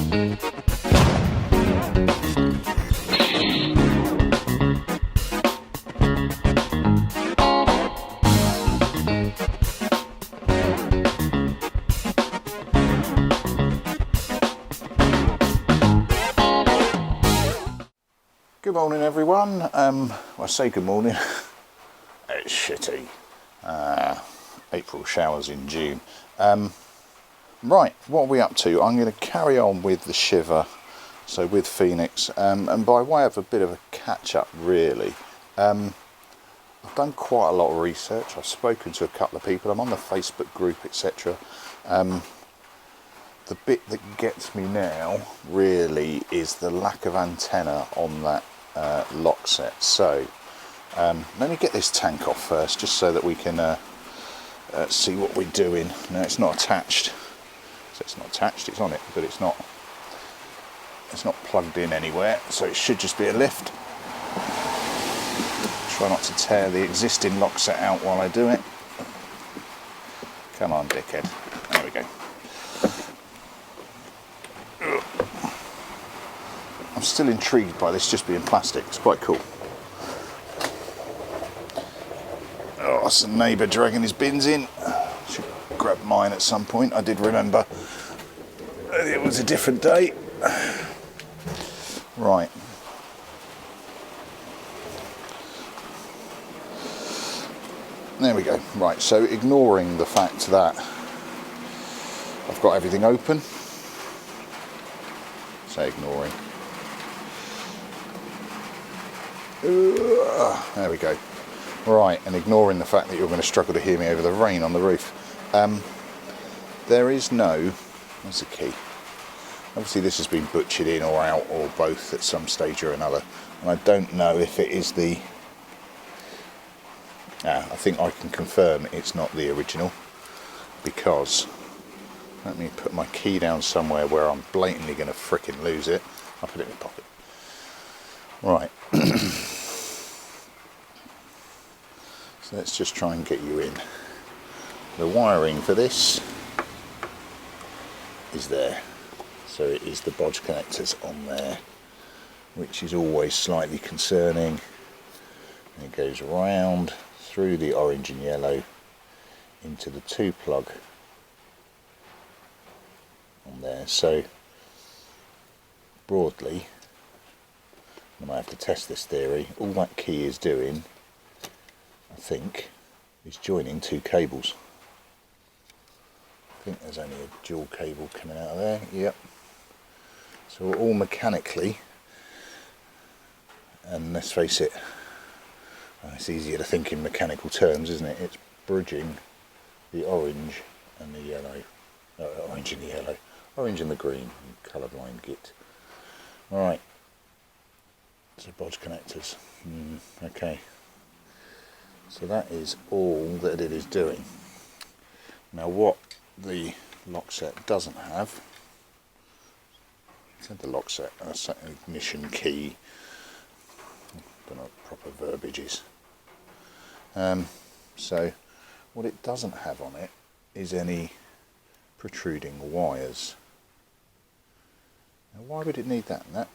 Good morning everyone. Well, I say good morning. It's shitty. April showers in June. Right, what are we up to? I'm going to carry on with the Shiver, so with Phoenix, and by way of a bit of a catch up really, I've done quite a lot of research. I've spoken to a couple of people, I'm on the Facebook group, etc. The bit that gets me now really is the lack of antenna on that Lockset. So let me get this tank off first, just so that we can see what we're doing. Now it's not attached, so it's not attached, it's on it, but it's not plugged in anywhere, so it should just be a lift. Try not to tear the existing Lockset out while I do it. Come on, dickhead. There we go. I'm still intrigued by this just being plastic. It's quite cool. Oh, that's a neighbour dragging his bins in. Should grab mine at some point. I did remember it was a different day. Right. There we go. Right, so ignoring the fact that I've got everything open. Say ignoring. There we go. Right, and ignoring the fact that you're going to struggle to hear me over the rain on the roof. There is no... Where's the key? Obviously this has been butchered in or out or both at some stage or another. And I don't know if it is the... I think I can confirm it's not the original. Because... Let me put my key down somewhere where I'm blatantly going to frickin' lose it. I'll put it in my pocket. Right. So let's just try and get you in. The wiring for this is there. So it is the bodge connectors on there, which is always slightly concerning. And it goes round through the orange and yellow into the 2-plug on there. So broadly, I might have to test this theory. All that key is doing, I think, is joining 2 cables. I think there's only a dual cable coming out of there. Yep. So we're all mechanically, and let's face it, it's easier to think in mechanical terms, isn't it? It's bridging the orange and the yellow. Orange and the yellow. Orange and the green. Colourblind git. Alright. So bodge connectors. Okay. So that is all that it is doing. Now what the Lockset doesn't have, it's the Lockset, ignition key, I don't know what proper verbiage is. So what it doesn't have on it is any protruding wires. Now why would it need that?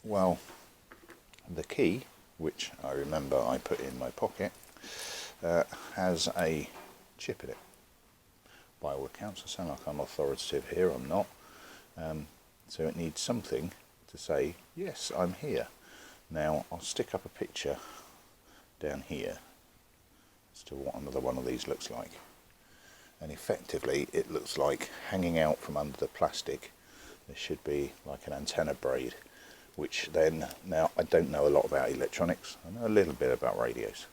Well, the key, which I remember I put in my pocket, has a chip in it. By all accounts, I sound like I'm authoritative here, I'm not. So it needs something to say, yes, I'm here. Now, I'll stick up a picture down here as to what another one of these looks like. And effectively, it looks like hanging out from under the plastic, there should be like an antenna braid. Which then, now I don't know a lot about electronics, I know a little bit about radios.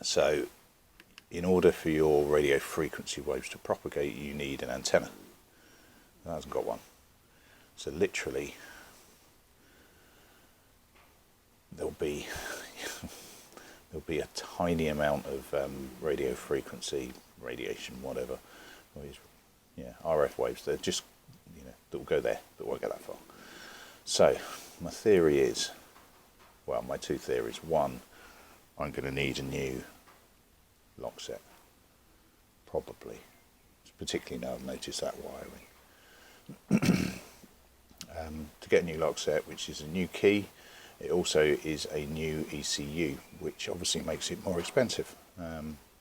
So in order for your radio frequency waves to propagate, you need an antenna. That hasn't got one. So literally there'll be a tiny amount of radio frequency, radiation, whatever, RF waves, they're just, that will go there, that won't go that far. So my theory is, well, my 2 theories. One, I'm going to need a new Lockset, probably, particularly now I've noticed that wiring. To get a new Lockset, which is a new key, it also is a new ECU, which obviously makes it more expensive,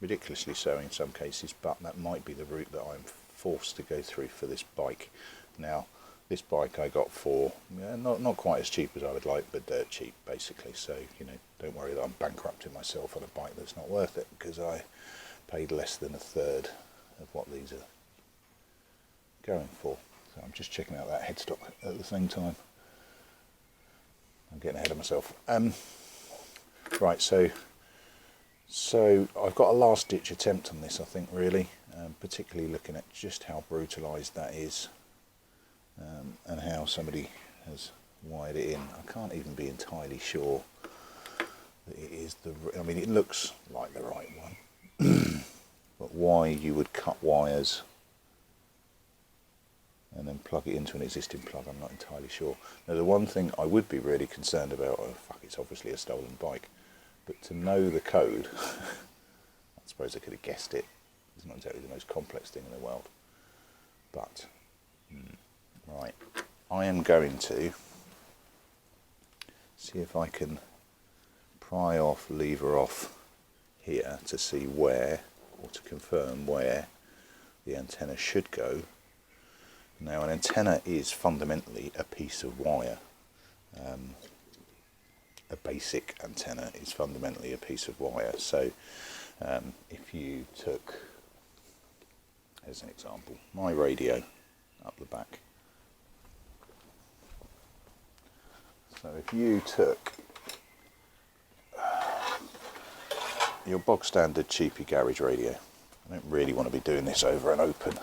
ridiculously so in some cases, but that might be the route that I'm forced to go through for this bike. Now, this bike I got for not quite as cheap as I would like, but dirt cheap basically, so you know, don't worry that I'm bankrupting myself on a bike that's not worth it, because I paid less than a third of what these are going for. So I'm just checking out that headstock at the same time. I'm getting ahead of myself. Right, so I've got a last ditch attempt on this, I think, really, particularly looking at just how brutalised that is, and how somebody has wired it in. I can't even be entirely sure that it is I mean, it looks like the right one, but why you would cut wires and then plug it into an existing plug, I'm not entirely sure. Now, the one thing I would be really concerned about, oh fuck, it's obviously a stolen bike, but to know the code, I suppose I could have guessed it. It's not exactly the most complex thing in the world. But, right, I am going to see if I can pry off, lever off here to see where, or to confirm where the antenna should go. Now, an antenna is fundamentally a piece of wire. A basic antenna is fundamentally a piece of wire. So if you took, as an example, my radio up the back. So if you took your bog standard cheapy garage radio, I don't really want to be doing this over an open.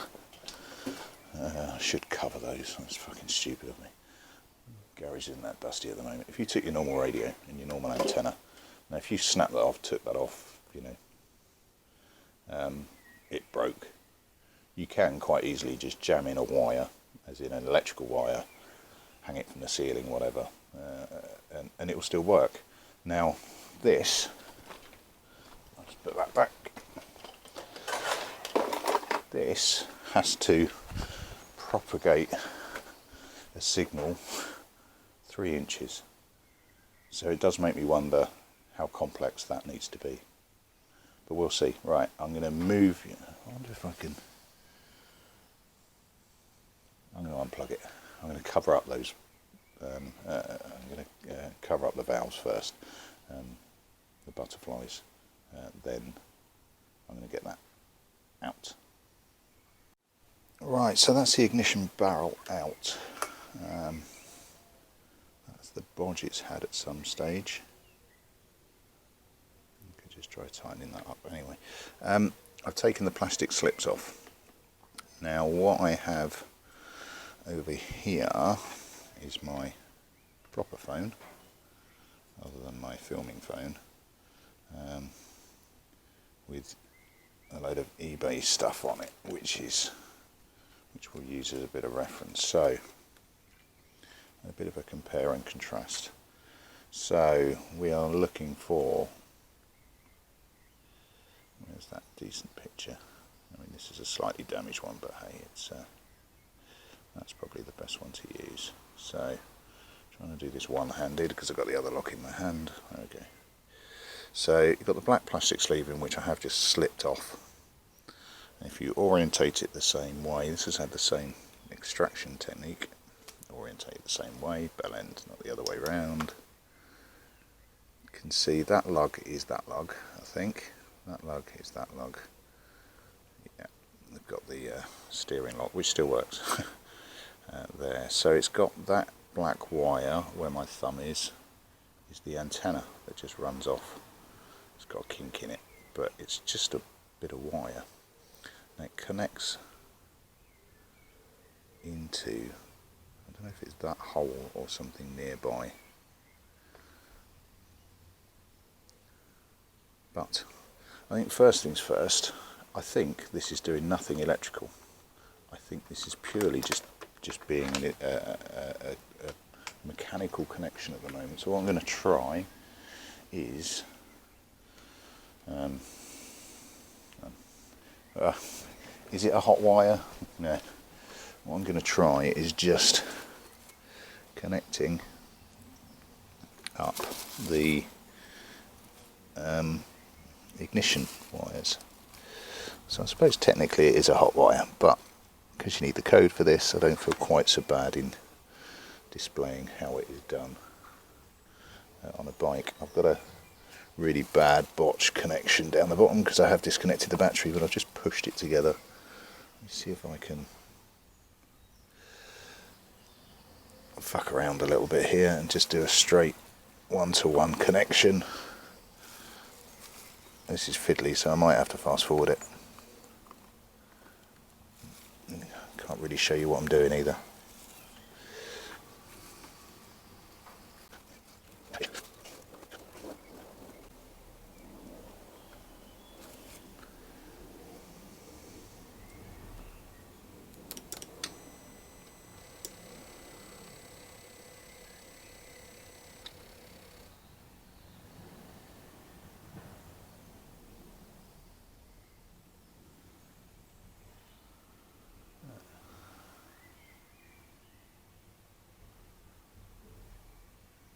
I should cover those. That's fucking stupid of me. Garage isn't that dusty at the moment. If you took your normal radio and your normal antenna, now if you snap that off, took that off, you know, it broke. You can quite easily just jam in a wire, as in an electrical wire, hang it from the ceiling, whatever, and it will still work. Now this, let's put that back. This has to propagate a signal 3 inches, so it does make me wonder how complex that needs to be, but we'll see. Right, I'm going to move, I wonder if I can, I'm going to unplug it. I'm going to cover up those, I'm going to cover up the valves first, the butterflies, then I'm going to get that out. Right, so that's the ignition barrel out. That's the bodge it's had at some stage. I could just try tightening that up anyway. I've taken the plastic slips off. Now what I have over here is my proper phone, other than my filming phone, with a load of eBay stuff on it, which we'll use as a bit of reference. So a bit of a compare and contrast. So we are looking for, where's that decent picture? I mean, this is a slightly damaged one, but hey, it's that's probably the best one to use. So trying to do this one-handed because I've got the other lock in my hand. Okay. So you've got the black plastic sleeve in, which I have just slipped off. If you orientate it the same way, this has had the same extraction technique, orientate it the same way, bell end, not the other way round. You can see that lug is that lug, I think. That lug is that lug. Yeah, they've got the steering lock, which still works, there. So it's got that black wire where my thumb is the antenna that just runs off. It's got a kink in it, but it's just a bit of wire. And it connects into, I don't know if it's that hole or something nearby, but I think first things first, I think this is doing nothing electrical. I think this is purely just being a mechanical connection at the moment. So what I'm going to try is it a hot wire? No. what I'm going to try is just connecting up the ignition wires. So I suppose technically it is a hot wire, but because you need the code for this, I don't feel quite so bad in displaying how it is done on a bike. I've got a really bad botch connection down the bottom because I have disconnected the battery, but I've just pushed it together. Let me see if I can fuck around a little bit here and just do a straight one-to-one connection. This is fiddly, so I might have to fast forward it. Can't really show you what I'm doing either.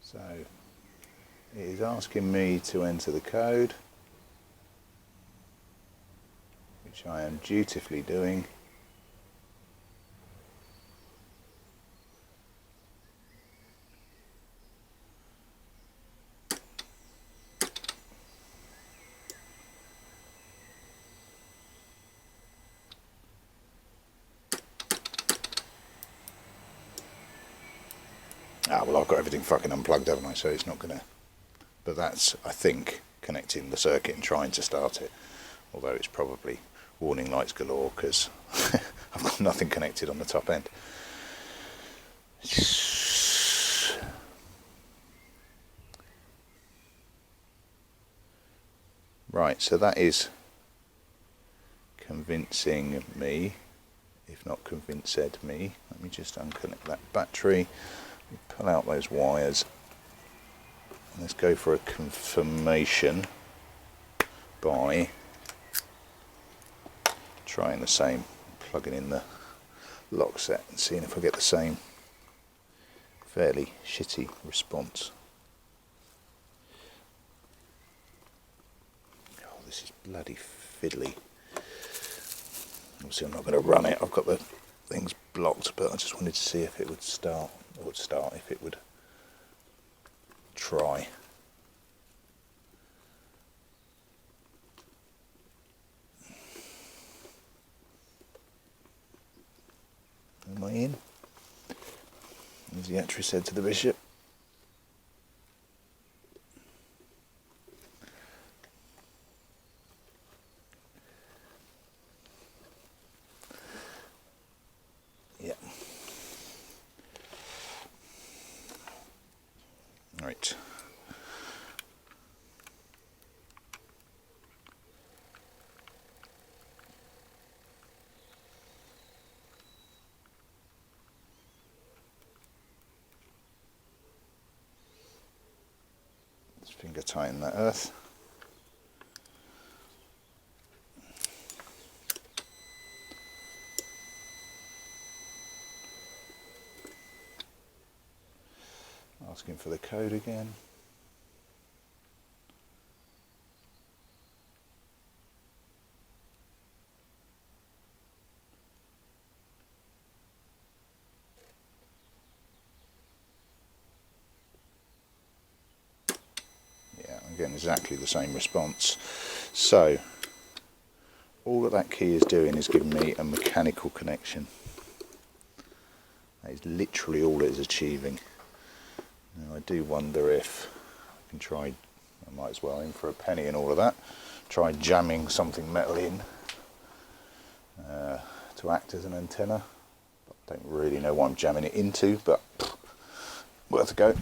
So it is asking me to enter the code, which I am dutifully doing. Ah, well, I've got everything fucking unplugged, haven't I? So it's not gonna. But that's, I think, connecting the circuit and trying to start it. Although it's probably warning lights galore because I've got nothing connected on the top end. Right, so that is convincing me, if not convinced me. Let me just unconnect that battery. Pull out those wires. Let's go for a confirmation by trying the same, plugging in the Lockset and seeing if I get the same fairly shitty response. Oh, this is bloody fiddly. Obviously I'm not going to run it, I've got the things blocked, but I just wanted to see if it would start. If it would try. Am I in? As the actuary said to the bishop. Yeah. Right. Let's finger tighten that earth. Asking for the code again. Yeah, I'm getting exactly the same response. So, all that key is doing is giving me a mechanical connection. That is literally all it is achieving. Now I do wonder if I can try, I might as well aim for a penny and all of that, try jamming something metal in to act as an antenna. I don't really know what I'm jamming it into, but worth a go.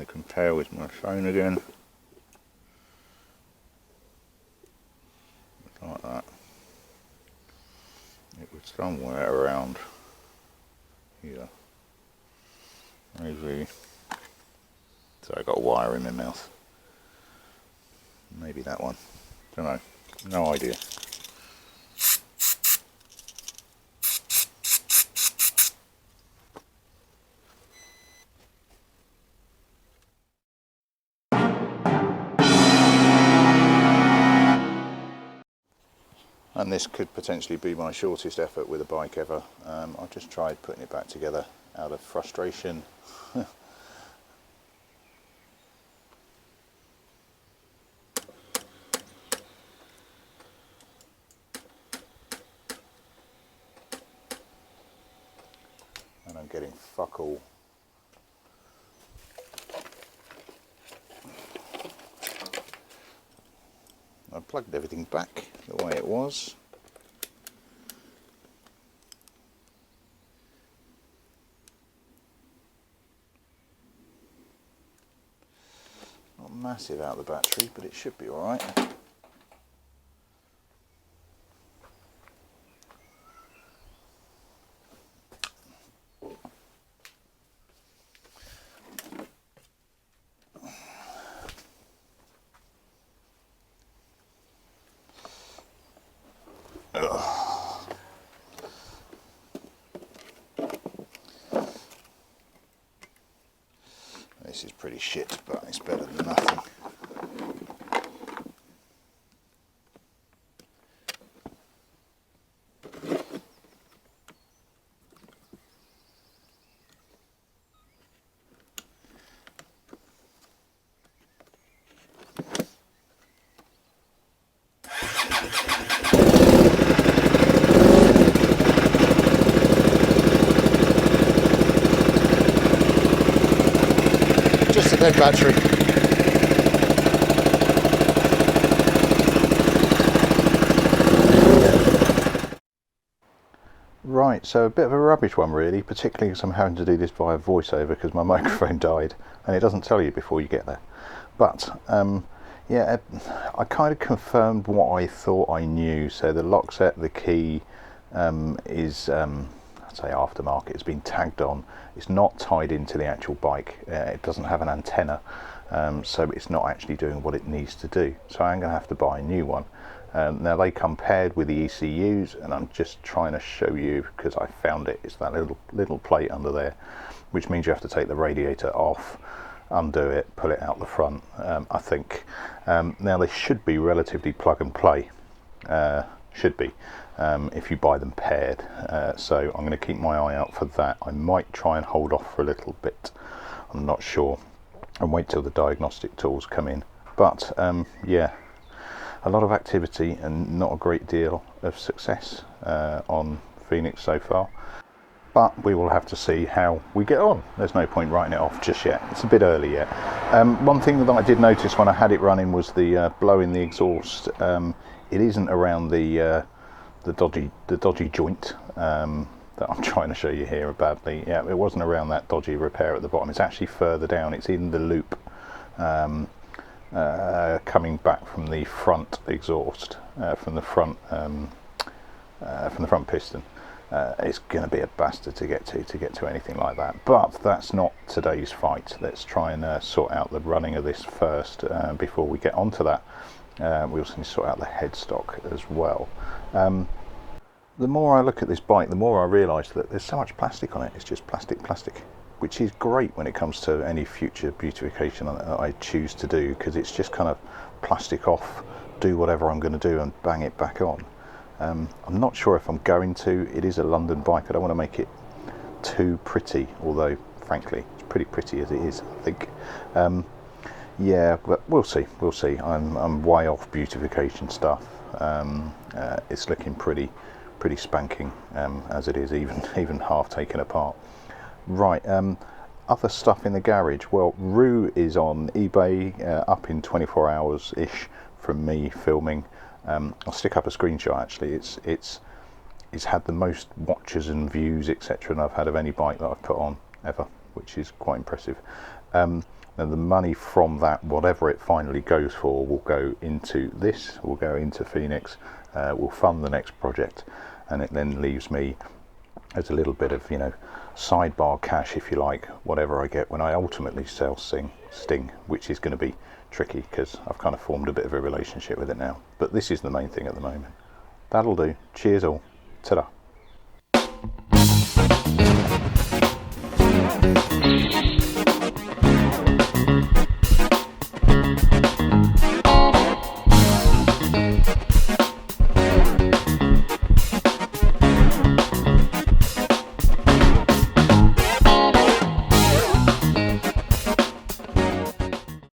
to compare with my phone again. Like that. It was somewhere around here. Maybe. So I got a wire in my mouth. Maybe that one. Don't know. No idea. And this could potentially be my shortest effort with a bike ever. I just tried putting it back together out of frustration. And I'm getting fuck all. I plugged everything back the way it was. Not massive out of the battery, but it should be alright. This is pretty shit, but it's better than nothing. Just a dead battery. Right, so a bit of a rubbish one really, particularly because I'm having to do this via voiceover because my microphone died and it doesn't tell you before you get there. But yeah, I kind of confirmed what I thought I knew. So the Lockset, the key is I'd say aftermarket. It's been tagged on. It's not tied into the actual bike. It doesn't have an antenna, so it's not actually doing what it needs to do. So I'm going to have to buy a new one. Now they come paired with the ECUs, and I'm just trying to show you because I found it. It's that little plate under there, which means you have to take the radiator off, undo it, pull it out the front. I think now they should be relatively plug and play. Should be. If you buy them paired, so I'm going to keep my eye out for that. I might try and hold off for a little bit, I'm not sure, and wait till the diagnostic tools come in. But yeah, a lot of activity and not a great deal of success on Phoenix so far, but we will have to see how we get on. There's no point writing it off just yet, it's a bit early yet. One thing that I did notice when I had it running was the blowing the exhaust. It isn't around the dodgy joint that I'm trying to show you here badly. Yeah, it wasn't around that dodgy repair at the bottom. It's actually further down. It's in the loop coming back from the front exhaust, from the front piston. It's going to be a bastard to get to anything like that. But that's not today's fight. Let's try and sort out the running of this first before we get onto that. We also need to sort out the headstock as well. The more I look at this bike, the more I realise that there's so much plastic on it. It's just plastic, which is great when it comes to any future beautification that I choose to do, because it's just kind of plastic off, do whatever I'm going to do and bang it back on. I'm not sure if I'm going to. It is a London bike. I don't want to make it too pretty, although frankly it's pretty pretty as it is, I think. Yeah, but we'll see. I'm way off beautification stuff. It's looking pretty spanking as it is, even half taken apart. Right, other stuff in the garage. Well, Rue is on eBay, up in 24 hours ish from me filming. I'll stick up a screenshot. Actually, it's had the most watches and views, etc., than I've had of any bike that I've put on ever, which is quite impressive. and the money from that, whatever it finally goes for, will go into this, will go into Phoenix, will fund the next project, and it then leaves me as a little bit of, you know, sidebar cash, if you like, whatever I get when I ultimately sell Sting, which is going to be tricky because I've kind of formed a bit of a relationship with it now. But this is the main thing at the moment. That'll do. Cheers all. Ta-da.